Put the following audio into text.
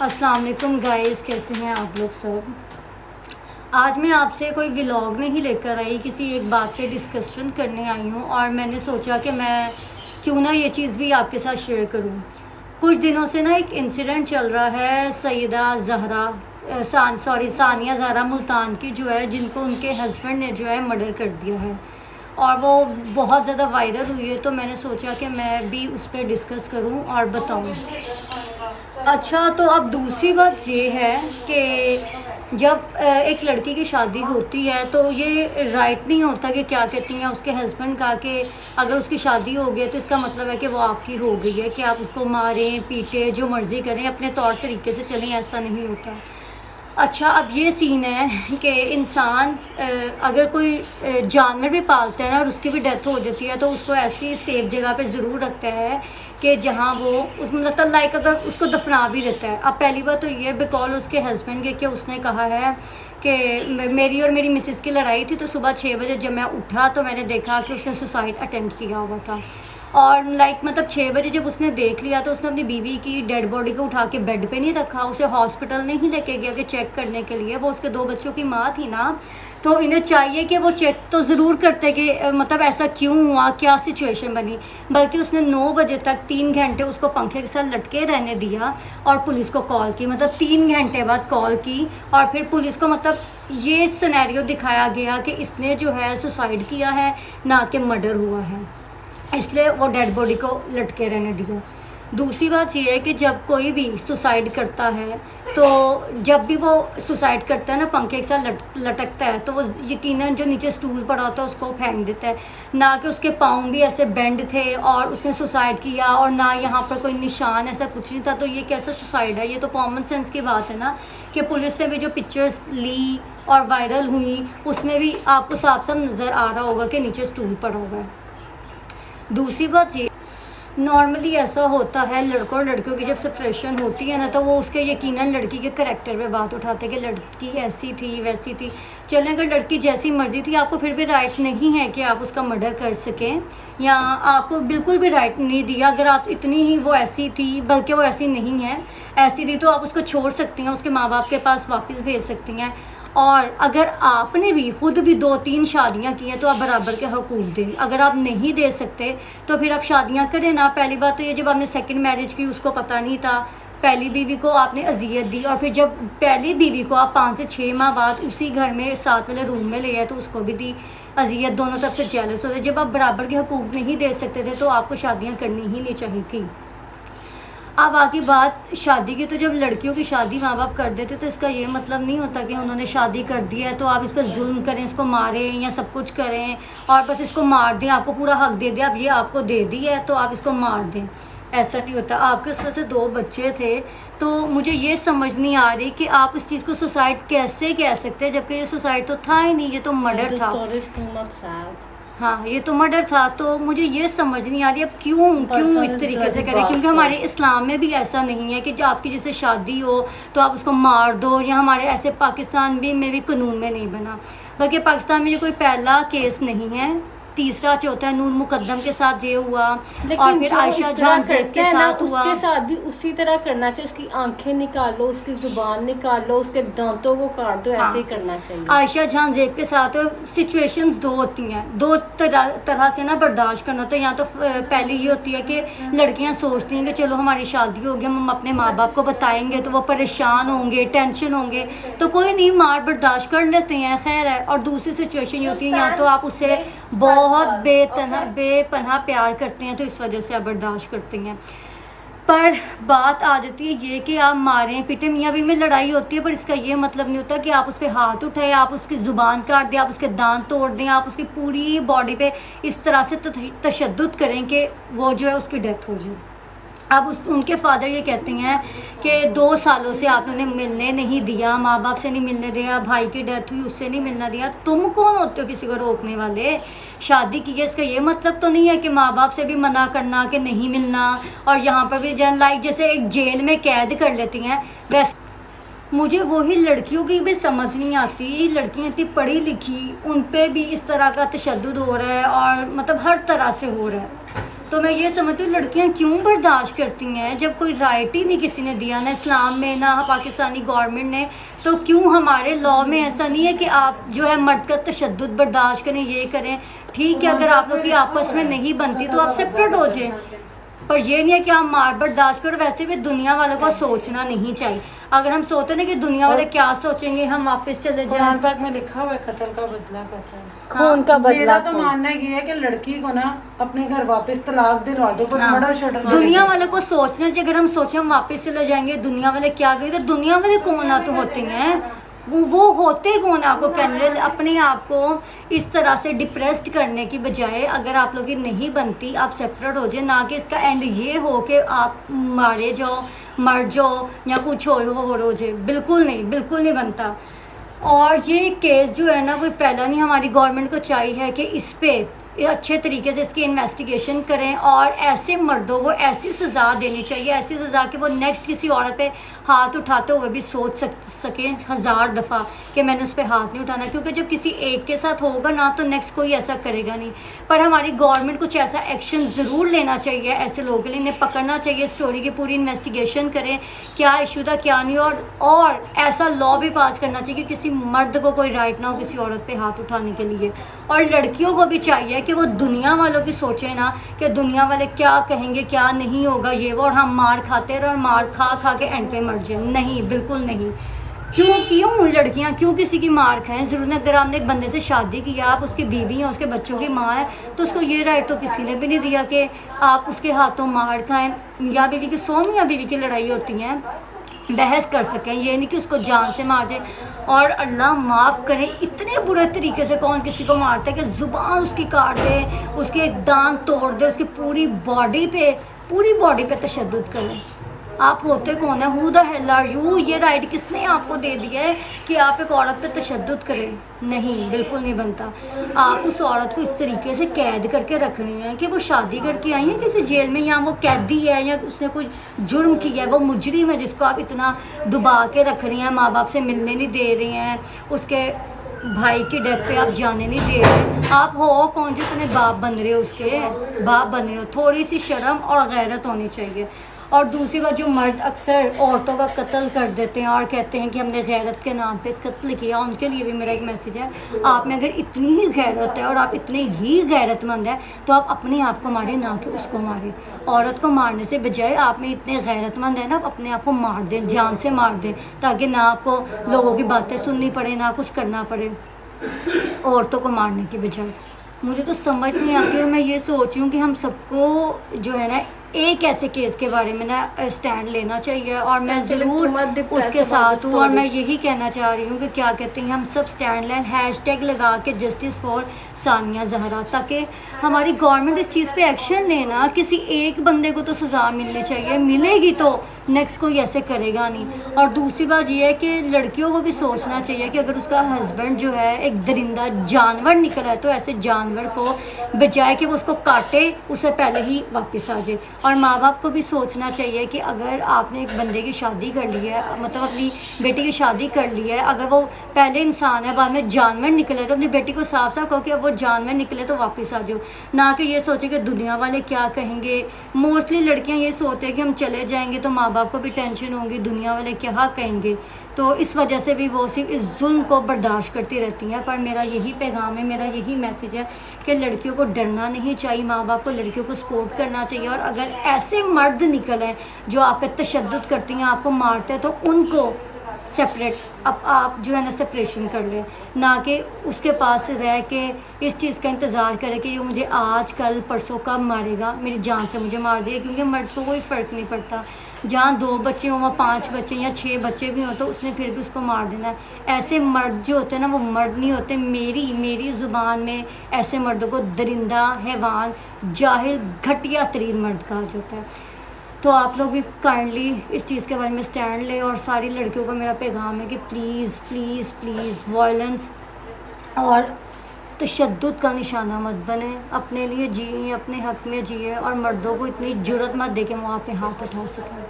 السلام علیکم گائز، کیسے ہیں آپ لوگ سب؟ آج میں آپ سے کوئی ولاگ نہیں لے کر آئی، کسی ایک بات پہ ڈسکشن کرنے آئی ہوں، اور میں نے سوچا کہ میں کیوں نہ یہ چیز بھی آپ کے ساتھ شیئر کروں۔ کچھ دنوں سے نا ایک انسیڈنٹ چل رہا ہے سیدہ زہرا ثانیہ زہرا ملتان کی، جو ہے جن کو ان کے ہسبینڈ نے جو ہے مرڈر کر دیا ہے، اور وہ بہت زیادہ وائرل ہوئی ہے، تو میں نے سوچا کہ میں بھی اس پہ ڈسکس کروں اور بتاؤں۔ اچھا، تو اب دوسری بات یہ ہے کہ جب ایک لڑکی کی شادی ہوتی ہے تو یہ رائٹ نہیں ہوتا کہ کیا کہتی ہیں اس کے ہسبینڈ کا، کہ اگر اس کی شادی ہو گئی تو اس کا مطلب ہے کہ وہ آپ کی ہو گئی ہے، کہ آپ اس کو ماریں پیٹیں جو مرضی کریں، اپنے طور طریقے سے چلیں، ایسا نہیں ہوتا۔ اچھا، اب یہ سین ہے کہ انسان اگر کوئی جانور بھی پالتا ہے نا اور اس کی بھی ڈیتھ ہو جاتی ہے تو اس کو ایسی سیف جگہ پہ ضرور رکھتا ہے کہ جہاں وہ مطلب لائک اگر اس کو دفنا بھی دیتا ہے۔ اب پہلی بات تو یہ بیکال اس کے ہسبینڈ کے کہ اس نے کہا ہے کہ میری اور میری مسز کی لڑائی تھی، تو صبح 6 بجے جب میں اٹھا تو میں نے دیکھا کہ اس نے سوسائڈ اٹیمپٹ کیا ہوا تھا، اور مطلب 6 بجے جب اس نے دیکھ لیا تو اس نے اپنی بیوی کی ڈیڈ باڈی کو اٹھا کے بیڈ پہ نہیں رکھا، اسے ہاسپٹل نہیں لے کے گیا کہ چیک کرنے کے لیے، وہ اس کے 2 بچوں کی ماں تھی نا، تو انہیں چاہیے کہ وہ چیک تو ضرور کرتے کہ مطلب ایسا کیوں ہوا، کیا سچویشن بنی، بلکہ اس نے 9 بجے تک 3 گھنٹے اس کو پنکھے کے ساتھ لٹکے رہنے دیا اور پولیس کو کال کی، مطلب 3 گھنٹے بعد کال کی، اور پھر پولیس کو مطلب یہ سینیریو دکھایا گیا کہ اس نے جو ہے سوسائڈ کیا ہے، نہ کہ مرڈر ہوا ہے، اس لیے وہ ڈیڈ باڈی کو لٹکے رہنے دیا۔ دوسری بات یہ ہے کہ جب کوئی بھی سوسائڈ کرتا ہے تو جب بھی وہ سوسائڈ کرتا ہے نا، پنکھے کے ساتھ لٹکتا ہے، تو وہ یقیناً جو نیچے سٹول پڑا ہوتا ہے اس کو پھینک دیتا ہے، نہ کہ اس کے پاؤں بھی ایسے بینڈ تھے اور اس نے سوسائڈ کیا، اور نہ یہاں پر کوئی نشان ایسا کچھ نہیں تھا، تو یہ کیسا سوسائڈ ہے؟ یہ تو کامن سینس کی بات ہے نا، کہ پولیس نے بھی جو پکچرز لی اور وائرل ہوئیں اس میں بھی آپ کو صاف صاف نظر آ رہا ہوگا کہ نیچے سٹول پڑا ہوا ہے۔ دوسری بات یہ، نارملی ایسا ہوتا ہے لڑکوں اور لڑکیوں کی جب سپریشن ہوتی ہے نا، تو وہ اس کے یقیناً لڑکی کے کریکٹر پہ بات اٹھاتے کہ لڑکی ایسی تھی ویسی تھی۔ چلیں، اگر لڑکی جیسی مرضی تھی، آپ کو پھر بھی رائٹ نہیں ہے کہ آپ اس کا مرڈر کر سکیں، یا آپ کو بالکل بھی رائٹ نہیں دیا۔ اگر آپ اتنی ہی وہ ایسی تھی، بلکہ وہ ایسی نہیں ہے، ایسی تھی تو آپ اس کو چھوڑ سکتی ہیں، اس کے ماں باپ کے پاس واپس بھیج سکتی ہیں، اور اگر آپ نے بھی خود بھی 2-3 شادیاں کی ہیں تو آپ برابر کے حقوق دیں۔ اگر آپ نہیں دے سکتے تو پھر آپ شادیاں کریں نا۔ پہلی بات تو یہ، جب آپ نے سیکنڈ میرج کی اس کو پتہ نہیں تھا، پہلی بیوی کو آپ نے اذیت دی، اور پھر جب پہلی بیوی کو آپ 5 سے 6 ماہ بعد اسی گھر میں ساتھ والے روم میں لے آئے تو اس کو بھی دی اذیت، دونوں طرف سے جیلس ہوتے۔ جب آپ برابر کے حقوق نہیں دے سکتے تھے تو آپ کو شادیاں کرنی ہی نہیں چاہیے تھی۔ اب آگے بات شادی کی، تو جب لڑکیوں کی شادی ماں باپ کر دیتے تو اس کا یہ مطلب نہیں ہوتا کہ انہوں نے شادی کر دی ہے تو آپ اس پہ ظلم کریں، اس کو ماریں یا سب کچھ کریں اور بس اس کو مار دیں، آپ کو پورا حق دے دیں، اب یہ آپ کو دے دی ہے تو آپ اس کو مار دیں۔ ایسا نہیں ہوتا۔ آپ کے اس وجہ سے 2 بچے تھے، تو مجھے یہ سمجھ نہیں آ رہی کہ آپ اس چیز کو سوسائڈ کیسے کہہ سکتے ہیں، جبکہ یہ سوسائڈ تو تھا ہی نہیں، یہ تو مرڈر تھا۔ ہاں، یہ تو مرڈر تھا۔ تو مجھے یہ سمجھ نہیں آ رہی اب کیوں اس طریقے سے کریں، کیونکہ ہمارے اسلام میں بھی ایسا نہیں ہے کہ جو آپ کی جس سے شادی ہو تو آپ اس کو مار دو، یا ہمارے ایسے پاکستان میں بھی قانون میں نہیں بنا، بلکہ پاکستان میں یہ کوئی پہلا کیس نہیں ہے، تیسرا چوتھا نور مقدم کے ساتھ یہ ہوا، اور پھر عائشہ جان زید کے ساتھ ہوا۔ اس کے ساتھ بھی اسی طرح کرنا چاہیے، اس کی آنکھیں نکال لو، اس کی زبان نکال لو، اس کے دانتوں کو کاٹ دو، ایسے ہی کرنا چاہیے۔ عائشہ جان زیب کے ساتھ سچویشنز 2 ہوتی ہیں، 2 طرح سے نا برداشت کرنا ہوتا ہے۔ یا تو پہلی یہ ہوتی ہے کہ لڑکیاں سوچتی ہیں کہ چلو ہماری شادی ہوگی، ہم اپنے ماں باپ کو بتائیں گے تو وہ پریشان ہوں گے، ٹینشن ہوں گے، تو کوئی نہیں، مار برداشت کر لیتے ہیں، خیر ہے۔ اور دوسری سچویشن یہ ہوتی ہے یا تو آپ اسے بہت بے پناہ پیار کرتے ہیں تو اس وجہ سے آپ برداشت کرتے ہیں۔ پر بات آ جاتی ہے یہ کہ آپ ماریں پیٹیں، میاں بیوی میں لڑائی ہوتی ہے، پر اس کا یہ مطلب نہیں ہوتا کہ آپ اس پہ ہاتھ اٹھائیں، آپ اس کی زبان کاٹ دیں، آپ اس کے دانت توڑ دیں، آپ اس کی پوری باڈی پہ اس طرح سے تشدد کریں کہ وہ جو ہے اس کی ڈیتھ ہو جائے۔ اب ان کے فادر یہ کہتے ہیں کہ 2 سالوں سے آپ نے انہیں ملنے نہیں دیا، ماں باپ سے نہیں ملنے دیا، بھائی کی ڈیتھ ہوئی اس سے نہیں ملنا دیا، تم کون ہوتے ہو کسی کو روکنے والے؟ شادی کی ہے، اس کا یہ مطلب تو نہیں ہے کہ ماں باپ سے بھی منع کرنا کہ نہیں ملنا، اور یہاں پر بھی لائک جیسے ایک جیل میں قید کر لیتی ہیں ویسے۔ مجھے وہی لڑکیوں کی بھی سمجھ نہیں آتی، لڑکیاں اتنی پڑھی لکھی، ان پہ بھی اس طرح کا تشدد ہو رہا ہے، اور مطلب ہر طرح سے ہو رہا ہے۔ تو میں یہ سمجھتی ہوں لڑکیاں کیوں برداشت کرتی ہیں جب کوئی رائٹ ہی نہیں کسی نے دیا، نہ اسلام میں نہ پاکستانی گورنمنٹ نے، تو کیوں ہمارے لا میں ایسا نہیں ہے کہ آپ جو ہے مرد کا تشدد برداشت کریں، یہ کریں؟ ٹھیک ہے، اگر آپ لوگ کی آپس میں نہیں بنتی تو آپ سپریٹ ہو جائیں، پر یہ نہیں ہے کہ آپ مار برداشت کرو۔ ویسے بھی دنیا والوں کو سوچنا نہیں چاہیے، اگر ہم سوچتے نا کہ دنیا والے کیا سوچیں گے ہم واپس چلے جائیں۔ قرآن پاک میں لکھا ہوا ہے قتل کا بدلہ قتل۔ خون کا بدلہ میرا تو خون۔ ماننا یہ ہے کہ لڑکی کو نا اپنے گھر واپس طلاق دلوا دو، کوئی مرڈر شرڈر۔ دنیا والے کو سوچنا چاہیے، اگر ہم سوچیں ہم واپس چلے جائیں گے دنیا والے کیا کریں، تو دنیا والے کون آ تو ہوتے ہیں، وہ ہوتے کون آپ کو کہنے، اپنے آپ کو اس طرح سے ڈپریسڈ کرنے کی بجائے اگر آپ لوگ کی نہیں بنتی آپ سپریٹ ہو جائیں، نہ کہ اس کا اینڈ یہ ہو کہ آپ مارے جاؤ، مر جاؤ یا کچھ ہو جائے۔ بالکل نہیں، بالکل نہیں بنتا۔ اور یہ کیس جو ہے نا کوئی پہلا نہیں، ہماری گورنمنٹ کو چاہیے کہ اس پہ اچھے طریقے سے اس کی انویسٹیگیشن کریں اور ایسے مردوں کو ایسی سزا دینی چاہیے، ایسی سزا کہ وہ نیکسٹ کسی عورت پہ ہاتھ اٹھاتے ہوئے بھی سوچ سکیں 1000 دفعہ کہ میں نے اس پہ ہاتھ نہیں اٹھانا، کیونکہ جب کسی ایک کے ساتھ ہوگا نا تو نیکسٹ کوئی ایسا کرے گا نہیں۔ پر ہماری گورنمنٹ کچھ ایسا ایکشن ضرور لینا چاہیے ایسے لوگوں کے لیے، انہیں پکڑنا چاہیے، اسٹوری کی پوری انویسٹیگیشن کریں کیا ایشو تھا کیا نہیں، اور ایسا لا بھی پاس کرنا چاہیے کہ کسی مرد کو کوئی رائٹ نہ ہو کسی عورت پہ ہاتھ اٹھانے کے لیے۔ اور لڑکیوں کو بھی چاہیے کہ وہ دنیا والوں کی سوچیں نا کہ دنیا والے کیا کہیں گے کیا نہیں ہوگا یہ وہ، اور ہم مار کھاتے رہے اور مار کھا کے اینڈ پہ مر جائیں۔ نہیں، بالکل نہیں۔ کیوں لڑکیاں کیوں کسی کی مار کھائیں؟ ضرور نہیں، اگر آپ نے ایک بندے سے شادی کیا، آپ اس کی بیوی ہیں، اس کے بچوں کی ماں ہے، تو اس کو یہ رائٹ تو کسی نے بھی نہیں دیا کہ آپ اس کے ہاتھوں مار کھائیں۔ میاں بیوی کی 100 میاں بیوی کی لڑائی ہوتی ہیں، بحث کر سکیں، یہ نہیں کہ اس کو جان سے مار دیں۔ اور اللہ معاف کرے اتنے برے طریقے سے کون کسی کو مارتا ہے کہ زبان اس کی کاٹ دے، اس کے دانت توڑ دے، اس کی پوری باڈی پہ تشدد کرے۔ آپ ہوتے کون ہیں؟ ہو دا ہیل آر یو؟ یہ رائٹ کس نے آپ کو دے دیا ہے کہ آپ ایک عورت پہ تشدد کریں؟ نہیں، بالکل نہیں بنتا۔ آپ اس عورت کو اس طریقے سے قید کر کے رکھنی ہے کہ وہ شادی کر کے آئی ہے کسی جیل میں، یا وہ قیدی ہے یا اس نے کچھ جرم کیا ہے، وہ مجرم ہے جس کو آپ اتنا دبا کے رکھ رہی ہیں، ماں باپ سے ملنے نہیں دے رہی ہیں، اس کے بھائی کی ڈیتھ پہ آپ جانے نہیں دے رہے۔ آپ ہو کون جو اتنے باپ بن رہے ہو، اس کے باپ بن رہے ہو؟ تھوڑی سی شرم اور غیرت ہونی چاہیے۔ اور دوسری بات، جو مرد اکثر عورتوں کا قتل کر دیتے ہیں اور کہتے ہیں کہ ہم نے غیرت کے نام پہ قتل کیا، ان کے لیے بھی میرا ایک میسیج ہے، آپ میں اگر اتنی ہی غیرت ہے اور آپ اتنے ہی غیرت مند ہیں تو آپ اپنے آپ کو ماریں، نہ کہ اس کو ماریں۔ عورت کو مارنے سے بجائے آپ میں اتنے غیرت مند ہیں نا، آپ اپنے آپ کو مار دیں، جان سے مار دیں، تاکہ نہ آپ کو لوگوں کی باتیں سننی پڑے، نہ کچھ کرنا پڑے عورتوں کو مارنے کی بجائے۔ مجھے تو سمجھ نہیں آتی، اور میں یہ سوچ رہی ہوں کہ ہم سب کو جو ہے نا ایک ایسے کیس کے بارے میں نا اسٹینڈ لینا چاہیے، اور میں ضرور اس کے ساتھ ہوں، اور میں یہی کہنا چاہ رہی ہوں کہ کیا کہتے ہیں ہم سب اسٹینڈ لیں، ہیش ٹیگ لگا کے جسٹس فار ثانیہ زہرا، تاکہ ہماری گورنمنٹ اس چیز پہ ایکشن لینا۔ کسی ایک بندے کو تو سزا ملنی چاہیے، ملے گی تو نیکسٹ کوئی ایسے کرے گا نہیں۔ اور دوسری بات یہ ہے کہ لڑکیوں کو بھی سوچنا چاہیے کہ اگر اس کا ہسبینڈ جو ہے ایک درندہ جانور نکلا ہے تو ایسے جانور کو بجائے کہ وہ اس کو کاٹے، اسے پہلے ہی واپس آ جائے۔ اور ماں باپ کو بھی سوچنا چاہیے کہ اگر آپ نے ایک بندے کی شادی کر لی ہے، مطلب اپنی بیٹی کی شادی کر لی ہے، اگر وہ پہلے انسان ہے بعد میں جانور نکلے تو اپنی بیٹی کو صاف صاف کہو کہ اب وہ جانور نکلے تو واپس آ جاؤ، نہ کہ یہ سوچے کہ دنیا والے کیا کہیں گے۔ موسٹلی لڑکیاں یہ سوچتے ہیں کہ ہم چلے جائیں گے تو ماں باپ کو بھی ٹینشن ہوگی، دنیا والے کیا کہیں گے، تو اس وجہ سے بھی وہ صرف اس ظلم کو برداشت کرتی رہتی ہیں۔ پر میرا یہی پیغام ہے، میرا یہی میسیج ہے کہ لڑکیوں کو ڈرنا نہیں چاہیے، ماں باپ کو لڑکیوں کو سپورٹ کرنا چاہیے، اور اگر ایسے مرد نکلیں جو آپ پہ تشدد کرتی ہیں، آپ کو مارتے ہیں، تو ان کو سپریٹ آپ جو ہے نا سپریشن کر لیں، نہ کہ اس کے پاس رہ کے اس چیز کا انتظار کرے کہ یہ مجھے آج کل پرسوں کب مارے گا، میری جان سے مجھے مار دے، کیونکہ مرد کو کوئی فرق نہیں پڑتا، جہاں 2 بچے ہوں، وہاں 5 بچے یا 6 بچے بھی ہوں تو اس نے پھر بھی اس کو مار دینا ہے۔ ایسے مرد جو ہوتے ہیں نا وہ مرد نہیں ہوتے، میری زبان میں ایسے مردوں کو درندہ، حیوان، جاہل، گھٹیا ترین مرد کہا جاتا ہے۔ تو آپ لوگ بھی کائنڈلی اس چیز کے بارے میں اسٹینڈ لیں، اور ساری لڑکیوں کا میرا پیغام ہے کہ پلیز پلیز پلیز وائلنس اور تشدد کا نشانہ مت بنیں، اپنے لیے جئیں، اپنے حق میں جئیں، اور مردوں کو اتنی جرأت مت دے کہ وہ آپ پہ ہاتھ اٹھا سکیں۔